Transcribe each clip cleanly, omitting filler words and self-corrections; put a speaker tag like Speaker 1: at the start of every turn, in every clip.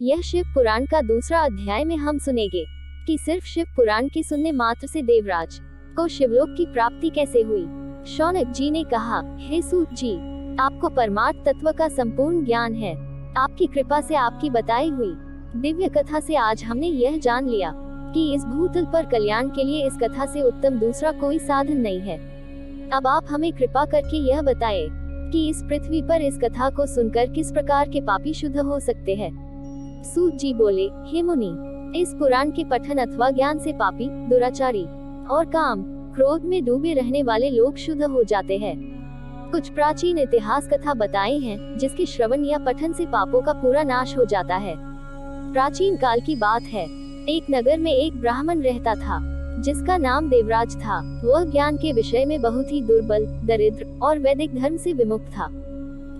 Speaker 1: यह शिव पुराण का दूसरा अध्याय में हम सुनेंगे कि सिर्फ शिव पुराण के सुनने मात्र से देवराज को शिवलोक की प्राप्ति कैसे हुई। शौनक जी ने कहा, हे सूत जी, आपको परमार्थ तत्व का संपूर्ण ज्ञान है। आपकी कृपा से आपकी बताई हुई दिव्य कथा से आज हमने यह जान लिया कि इस भूतल पर कल्याण के लिए इस कथा से उत्तम दूसरा कोई साधन नहीं है। अब आप हमें कृपा करके यह बताएं कि इस पृथ्वी पर इस कथा को सुनकर किस प्रकार के पापी शुद्ध हो सकते हैं। सूत जी बोले, हे मुनि, इस पुराण के पठन अथवा ज्ञान से पापी, दुराचारी और काम क्रोध में डूबे रहने वाले लोग शुद्ध हो जाते हैं। कुछ प्राचीन इतिहास कथा बताए हैं जिसके श्रवण या पठन से पापों का पूरा नाश हो जाता है। प्राचीन काल की बात है, एक नगर में एक ब्राह्मण रहता था जिसका नाम देवराज था। वह ज्ञान के विषय में बहुत ही दुर्बल, दरिद्र और वैदिक धर्म से विमुख था।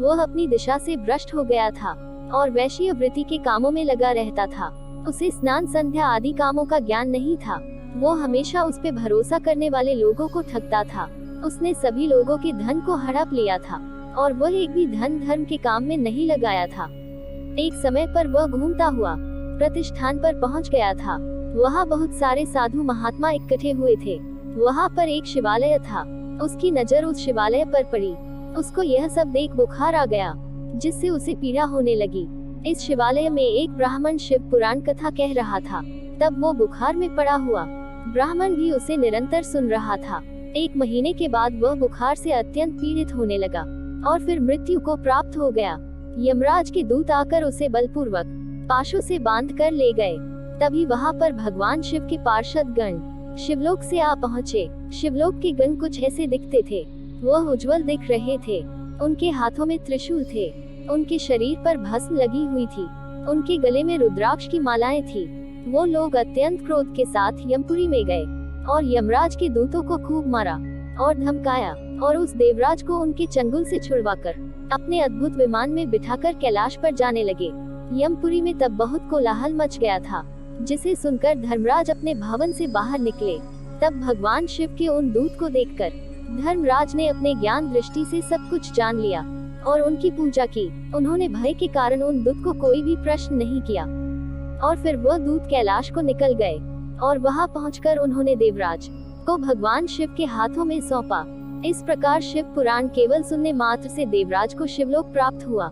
Speaker 1: वह अपनी दिशा से भ्रष्ट हो गया था और वैश्य वृत्ति के कामों में लगा रहता था। उसे स्नान संध्या आदि कामों का ज्ञान नहीं था। वो हमेशा उस पे भरोसा करने वाले लोगों को ठगता था। उसने सभी लोगों के धन को हड़प लिया था और वह एक भी धन धर्म के काम में नहीं लगाया था। एक समय पर वह घूमता हुआ प्रतिष्ठान पर पहुंच गया था। वहाँ बहुत सारे साधु महात्मा इकट्ठे हुए थे। वहाँ पर एक शिवालय था। उसकी नजर उस शिवालय पर पड़ी। उसको यह सब देख बुखार आ गया जिससे उसे पीड़ा होने लगी। इस शिवालय में एक ब्राह्मण शिव पुराण कथा कह रहा था। तब वो बुखार में पड़ा हुआ ब्राह्मण भी उसे निरंतर सुन रहा था। एक महीने के बाद वह बुखार से अत्यंत पीड़ित होने लगा और फिर मृत्यु को प्राप्त हो गया। यमराज के दूत आकर उसे बलपूर्वक पाशों से बांध कर ले गए। तभी वहाँ पर भगवान शिव के पार्षद गण शिवलोक से आ पहुँचे। शिवलोक के गण कुछ ऐसे दिखते थे। वह उज्जवल दिख रहे थे। उनके हाथों में त्रिशूल थे। उनके शरीर पर भस्म लगी हुई थी। उनके गले में रुद्राक्ष की मालाएं थी। वो लोग अत्यंत क्रोध के साथ यमपुरी में गए और यमराज के दूतों को खूब मारा और धमकाया और उस देवराज को उनके चंगुल से छुड़वाकर अपने अद्भुत विमान में बिठाकर कैलाश पर जाने लगे। यमपुरी में तब बहुत कोलाहल मच गया था, जिसे सुनकर धर्मराज अपने भवन से बाहर निकले। तब भगवान शिव के उन दूत को देखकर धर्मराज ने अपने ज्ञान दृष्टि से सब कुछ जान लिया और उनकी पूजा की। उन्होंने भय के कारण उन दूत को कोई भी प्रश्न नहीं किया और फिर वह दूत कैलाश को निकल गए और वहां पहुंचकर उन्होंने देवराज को भगवान शिव के हाथों में सौंपा। इस प्रकार शिव पुराण केवल सुनने मात्र से देवराज को शिवलोक प्राप्त हुआ।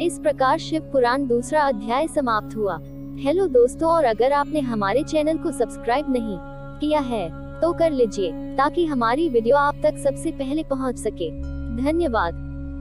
Speaker 1: इस प्रकार शिव पुराण दूसरा अध्याय समाप्त हुआ। हेलो दोस्तों, और अगर आपने हमारे चैनल को सब्सक्राइब नहीं किया है तो कर लीजिए ताकि हमारी वीडियो आप तक सबसे पहले पहुंच सके। धन्यवाद।